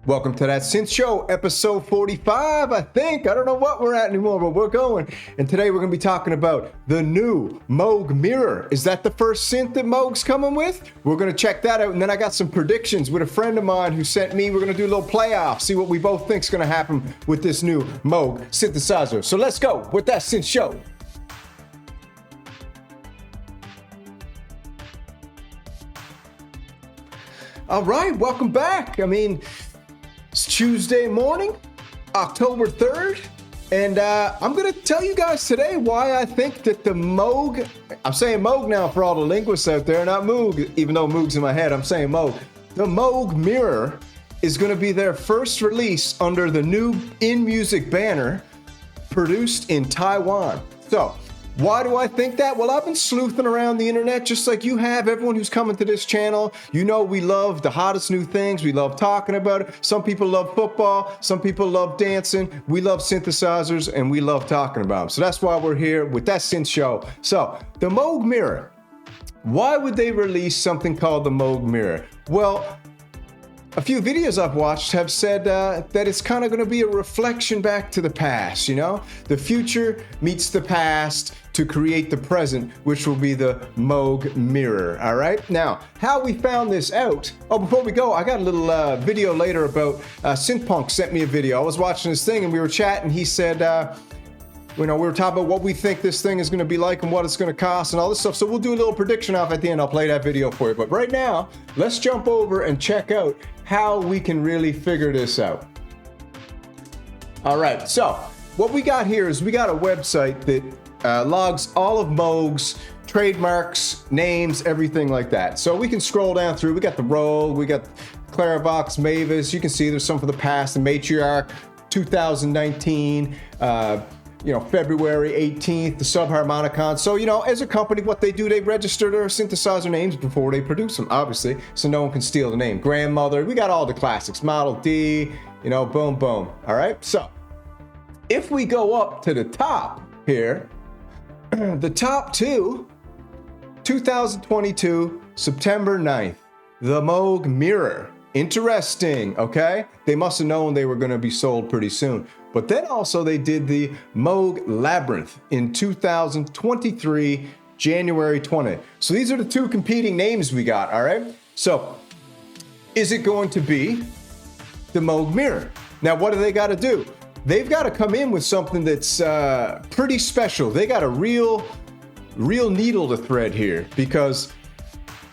Welcome to That Synth Show, episode 45, I think. I don't know what we're at anymore, but we're going. And today we're going to be talking about the new Moog Mirror. Is that the first synth that Moog's coming with? We're going to check that out. And then I got some predictions with a friend of mine who sent me. We're going to do a little playoff, see what we both think is going to happen with this new Moog synthesizer. So let's go with That Synth Show. All right, welcome back. It's Tuesday morning, October 3rd, and I'm going to tell you guys today why I think that the Moog, I'm saying Moog now for all the linguists out there, not Moog, even though Moog's in my head, I'm saying Moog. The Moog Mirror is going to be their first release under the new InMUSIC banner, produced in Taiwan. So, why do I think that? Well, I've been sleuthing around the internet just like you have. Everyone who's coming to this channel, you know we love the hottest new things. We love talking about it. Some people love football. Some people love dancing. We love synthesizers, and we love talking about them. So that's why we're here with That Synth Show. So, the Moog Mirror. Why would they release something called the Moog Mirror? Well, a few videos I've watched have said that it's kind of going to be a reflection back to the past, you know? The future meets the past to create the present, which will be the Moog Mirror, all right? Now, how we found this out, before we go, I got a little video later about SYNTHPUNK sent me a video. I was watching this thing and we were chatting. He said, we were talking about what we think this thing is going to be like and what it's going to cost and all this stuff. So we'll do a little prediction off at the end. I'll play that video for you. But right now, let's jump over and check out how we can really figure this out. All right, so what we got here is we got a website that logs all of Moog's trademarks, names, everything like that. So we can scroll down through. We got the Rogue, we got Clairvox, Mavis. You can see there's some for the past, the Matriarch, 2019, February 18th, the Subharmonicon. So, as a company, what they do, they register their synthesizer names before they produce them, obviously, so no one can steal the name. Grandmother, we got all the classics, Model D, boom, boom. All right, so if we go up to the top here, the top two, 2022, September 9th, the Moog Mirror. Interesting, okay? They must have known they were going to be sold pretty soon. But then also they did the Moog Labyrinth in 2023, January 20. So these are the two competing names we got, all right? So is it going to be the Moog Mirror? Now, what do they got to do? They've got to come in with something that's pretty special. They got a real needle to thread here because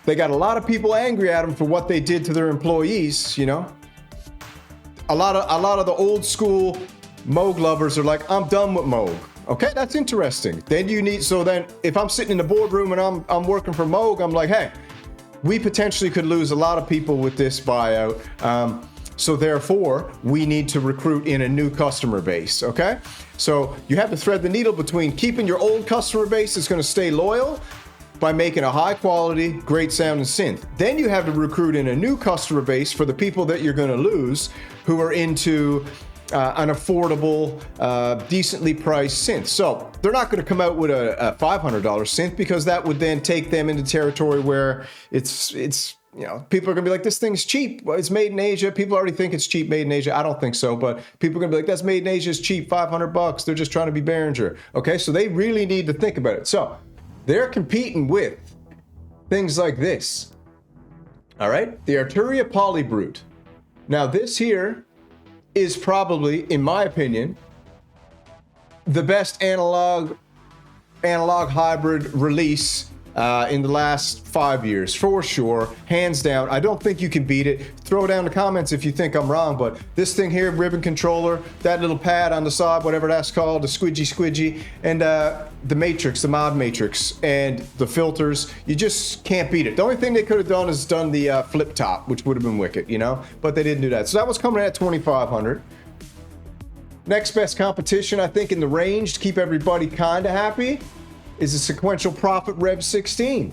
they got a lot of people angry at them for what they did to their employees, A lot of the old school Moog lovers are like, I'm done with Moog. Okay, that's interesting. Then if I'm sitting in the boardroom and I'm working for Moog, I'm like, hey, we potentially could lose a lot of people with this buyout. So therefore, we need to recruit in a new customer base, okay? So you have to thread the needle between keeping your old customer base that's gonna stay loyal by making a high quality, great sounding synth. Then you have to recruit in a new customer base for the people that you're gonna lose who are into an affordable, decently priced synth. So they're not going to come out with a $500 synth because that would then take them into territory where it's people are going to be like, this thing's cheap. Well, it's made in Asia. People already think it's cheap, made in Asia. I don't think so, but people are going to be like, that's made in Asia, it's cheap, $500. They're just trying to be Behringer. Okay, so they really need to think about it. So they're competing with things like this. All right, the Arturia Polybrute. Now this here is probably, in my opinion, the best analog hybrid release in the last 5 years, for sure, hands down. I don't think you can beat it. Throw down in the comments if you think I'm wrong, but this thing here, ribbon controller, that little pad on the side, whatever that's called, the squidgy, and the matrix, the mod matrix, and the filters, you just can't beat it. The only thing they could have done is done the flip top, which would have been wicked, but they didn't do that. So that was coming at $2,500. Next best competition, I think, in the range to keep everybody kind of happy is a Sequential Prophet Rev 16.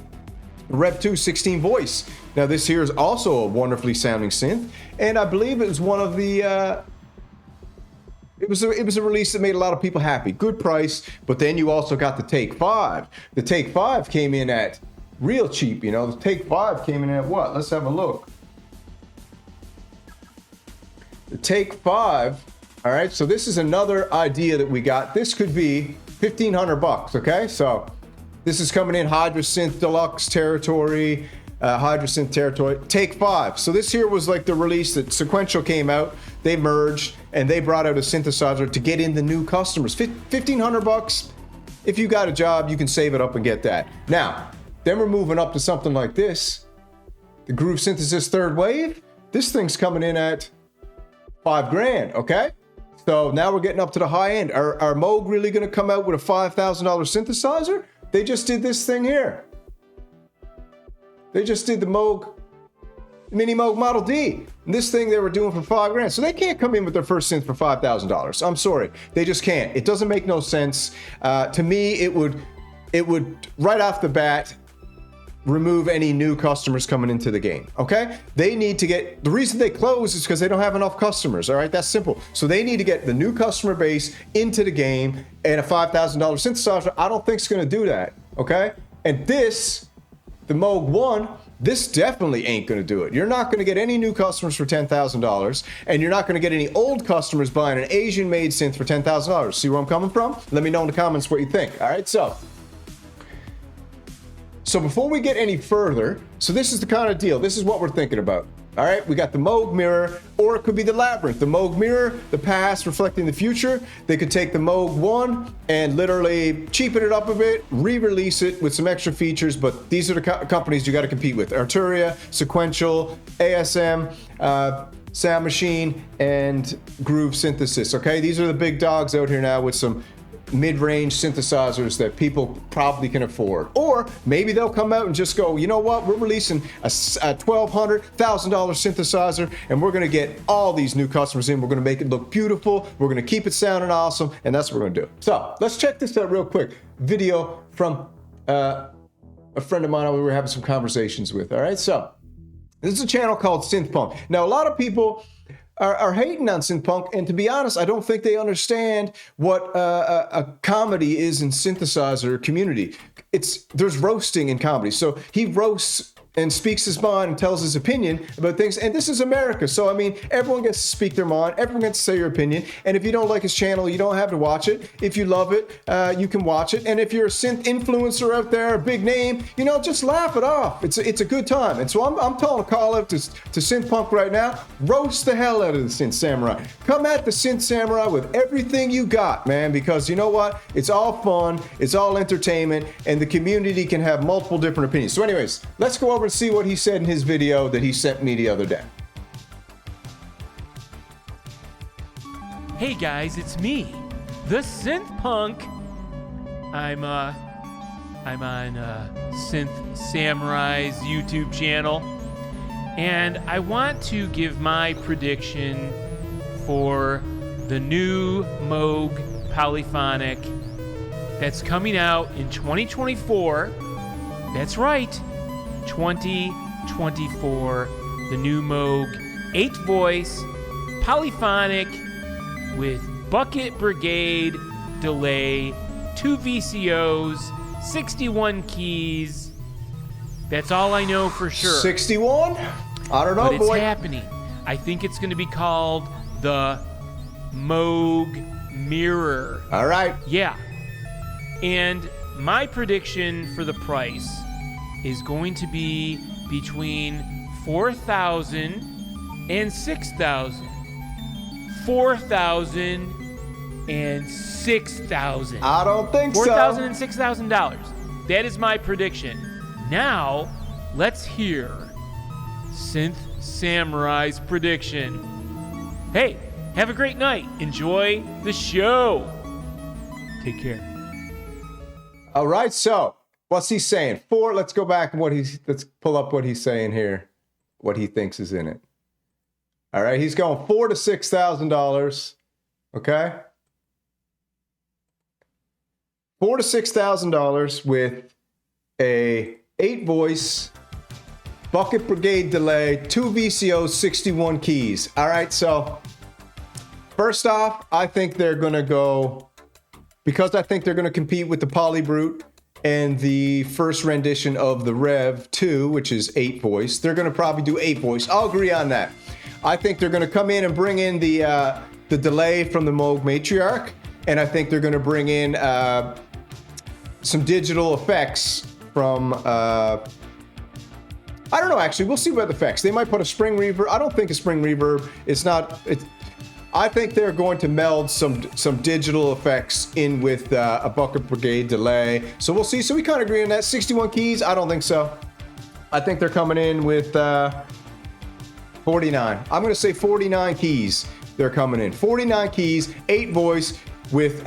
Rev 2 16 voice. Now this here is also a wonderfully sounding synth, and I believe it was one of the it was a release that made a lot of people happy. Good price, but then you also got the Take 5. The Take 5 came in at real cheap, The Take 5 came in at what? Let's have a look. the Take 5. All right, so this is another idea that we got. This could be $1,500, okay? So this is coming in Hydrosynth Deluxe territory, Hydrosynth territory, Take 5. So this here was like the release that Sequential came out. They merged and they brought out a synthesizer to get in the new customers. $1,500. If you got a job, you can save it up and get that. Now, then we're moving up to something like this. The Groove Synthesis Third Wave. This thing's coming in at $5,000, okay? So now we're getting up to the high end. Are Moog really gonna come out with a $5,000 synthesizer? They just did this thing here. They just did the Moog, Mini Moog Model D. And this thing they were doing for $5,000. So they can't come in with their first synth for $5,000. I'm sorry, they just can't. It doesn't make no sense. To me, it would right off the bat remove any new customers coming into the game, okay? They need to get, the reason they close is because they don't have enough customers, all right? That's simple. So they need to get the new customer base into the game, and a $5,000 synthesizer, I don't think it's gonna do that, okay? And this, the Moog 1, this definitely ain't gonna do it. You're not gonna get any new customers for $10,000, and you're not gonna get any old customers buying an Asian-made synth for $10,000. See where I'm coming from? Let me know in the comments what you think, all right? So before we get any further, so this is the kind of deal. This is what we're thinking about. All right, we got the Moog Mirror, or it could be the Labyrinth. The Moog Mirror, the past reflecting the future. They could take the Moog 1 and literally cheapen it up a bit, re-release it with some extra features, but these are the companies you got to compete with. Arturia, Sequential, ASM, Sound Machine, and Groove Synthesis, okay? These are the big dogs out here now with some mid-range synthesizers that people probably can afford. Or maybe they'll come out and just go, you know what, we're releasing a $1,200, $1,000 synthesizer, and we're gonna get all these new customers in. We're gonna make it look beautiful. We're gonna keep it sounding awesome, and that's what we're gonna do. So let's check this out real quick. Video from a friend of mine we were having some conversations with, all right? So this is a channel called SynthPUNK. Now, a lot of people are hating on synthpunk, and to be honest, I don't think they understand what a comedy is in synthesizer community. There's roasting in comedy. So he roasts and speaks his mind and tells his opinion about things, and this is America. So I mean, everyone gets to speak their mind, everyone gets to say your opinion, and if you don't like his channel, you don't have to watch it. If you love it, you can watch it, and if you're a synth influencer out there, a big name, you know, just laugh it off. It's a good time. And so I'm telling a call out to SynthPUNK right now. Roast the hell out of the Synth Samurai. Come at the Synth Samurai with everything you got, man, because you know what? It's all fun, it's all entertainment, and the community can have multiple different opinions. So anyways, let's go over and see what he said in his video that he sent me the other day. Hey guys, it's me, the SynthPUNK. I'm on Synth Samurai's YouTube channel, and I want to give my prediction for the new Moog Polyphonic that's coming out in 2024. That's right, 2024, the new Moog 8-voice polyphonic with bucket brigade delay, 2 VCOs, 61 keys. That's all I know for sure. 61? I don't know, but it's boy. happening. I think it's going to be called the Moog Mirror. All right. Yeah. And my prediction for the price is going to be between $4,000 and $6,000. $4,000 and $6,000. I don't think so. $4,000 and $6,000. That is my prediction. Now, let's hear Synth Samurai's prediction. Hey, have a great night. Enjoy the show. Take care. All right, so what's he saying? Let's go back and let's pull up what he's saying here, what he thinks is in it. All right, he's going $4,000 to $6,000. Okay, $4,000 to $6,000 with a 8-voice bucket brigade delay, 2 VCOs, 61 keys. All right, so first off, I think they're gonna go, because I think they're gonna compete with the Polybrute and the first rendition of the Rev 2, which is 8-voice. They're gonna probably do 8-voice. I'll agree on that. I think they're going to come in and bring in the delay from the Moog Matriarch, and I think they're going to bring in some digital effects from I don't know, actually. We'll see about the effects. They might put a spring reverb. I don't think a spring reverb. I think they're going to meld some digital effects in with a Bucket Brigade delay. So we'll see. So we kind of agree on that. 61 keys? I don't think so. I think they're coming in with 49. I'm going to say 49 keys. They're coming in. 49 keys, 8 voice with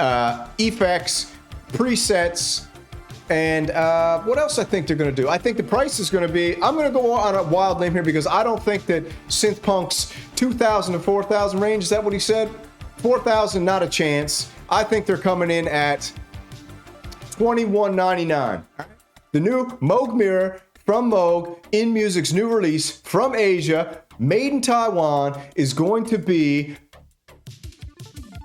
effects, presets, and what else I think they're going to do? I think the price is going to be, I'm going to go on a wild limb here because I don't think that SynthPunk's 2,000 to 4,000 range, is that what he said? 4,000, not a chance. I think they're coming in at $21.99. The new Moog Mirror from Moog, InMUSIC's new release from Asia, made in Taiwan, is going to be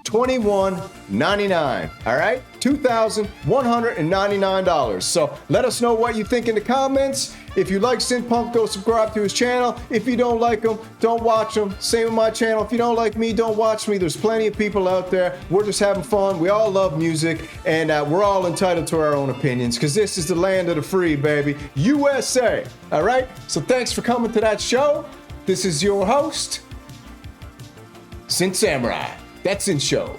$21.99. All right, $2,199. So let us know what you think in the comments. If you like SynthPunk, go subscribe to his channel. If you don't like him, don't watch him. Same with my channel. If you don't like me, don't watch me. There's plenty of people out there. We're just having fun. We all love music, and we're all entitled to our own opinions because this is the land of the free, baby. USA. All right. So thanks for coming to that show. This is your host, Synth Samurai. That's in show.